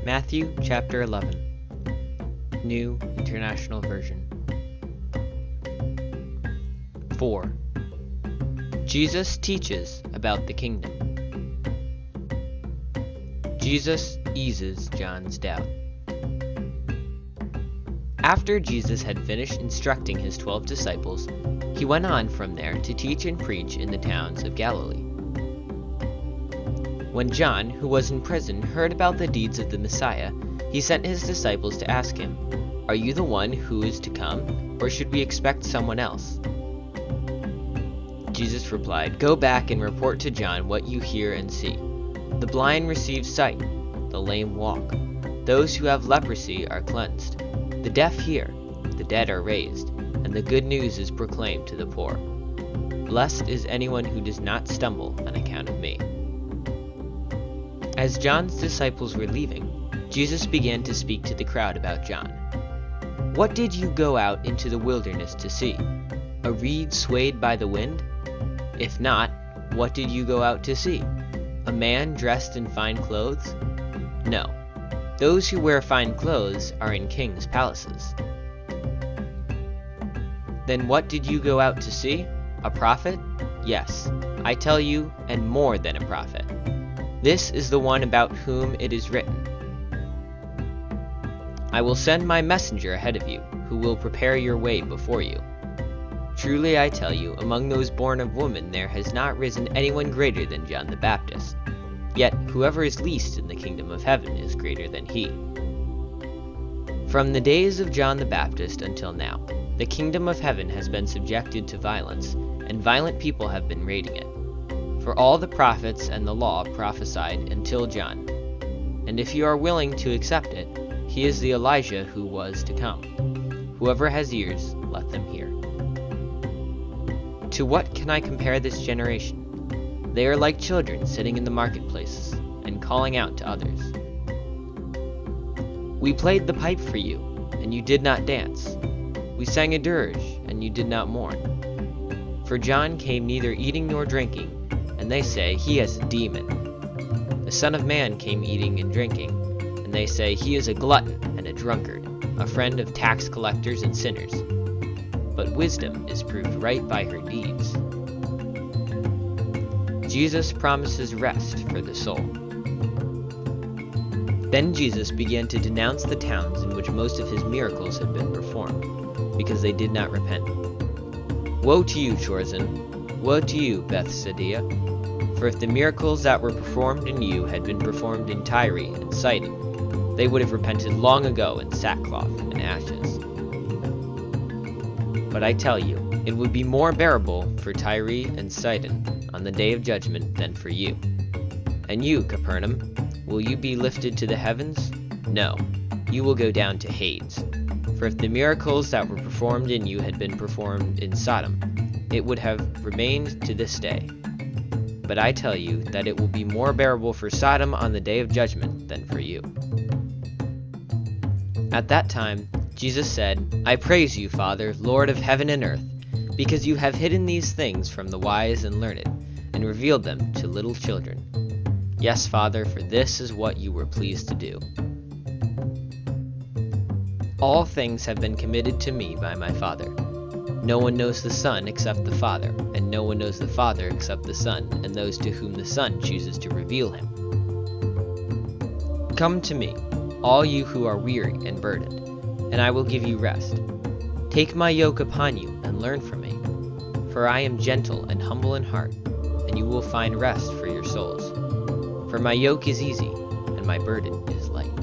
Matthew chapter 11, New International Version. 4. Jesus teaches about the kingdom. Jesus eases John's doubt. After Jesus had finished instructing his 12 disciples, he went on from there to teach and preach in the towns of Galilee. When John, who was in prison, heard about the deeds of the Messiah, he sent his disciples to ask him, "Are you the one who is to come, or should we expect someone else?" Jesus replied, "Go back and report to John what you hear and see. The blind receive sight, the lame walk, those who have leprosy are cleansed, the deaf hear, the dead are raised, and the good news is proclaimed to the poor. Blessed is anyone who does not stumble on account of me." As John's disciples were leaving, Jesus began to speak to the crowd about John. "What did you go out into the wilderness to see? A reed swayed by the wind? If not, what did you go out to see? A man dressed in fine clothes? No. Those who wear fine clothes are in kings' palaces. Then what did you go out to see? A prophet? Yes, I tell you, and more than a prophet. This is the one about whom it is written, 'I will send my messenger ahead of you, who will prepare your way before you.' Truly I tell you, among those born of woman there has not risen anyone greater than John the Baptist. Yet whoever is least in the kingdom of heaven is greater than he. From the days of John the Baptist until now, the kingdom of heaven has been subjected to violence, and violent people have been raiding it. For all the prophets and the law prophesied until John. And if you are willing to accept it, he is the Elijah who was to come. Whoever has ears, let them hear. To what can I compare this generation? They are like children sitting in the marketplaces and calling out to others. We played the pipe for you, and you did not dance. We sang a dirge, and you did not mourn. For John came neither eating nor drinking, and they say he has a demon. The Son of Man came eating and drinking, and they say he is a glutton and a drunkard, a friend of tax collectors and sinners. But wisdom is proved right by her deeds." Jesus promises rest for the soul. Then Jesus began to denounce the towns in which most of his miracles had been performed, because they did not repent. "Woe to you, Chorazin! Woe to you, Bethsaida! For if the miracles that were performed in you had been performed in Tyre and Sidon, they would have repented long ago in sackcloth and ashes. But I tell you, it would be more bearable for Tyre and Sidon on the day of judgment than for you. And you, Capernaum, will you be lifted to the heavens? No, you will go down to Hades. For if the miracles that were performed in you had been performed in Sodom, it would have remained to this day. But I tell you that it will be more bearable for Sodom on the day of judgment than for you." At that time, Jesus said, "I praise you, Father, Lord of heaven and earth, because you have hidden these things from the wise and learned, and revealed them to little children. Yes, Father, for this is what you were pleased to do. All things have been committed to me by my Father. No one knows the Son except the Father, and no one knows the Father except the Son, and those to whom the Son chooses to reveal him. Come to me, all you who are weary and burdened, and I will give you rest. Take my yoke upon you and learn from me, for I am gentle and humble in heart, and you will find rest for your souls. For my yoke is easy, and my burden is light."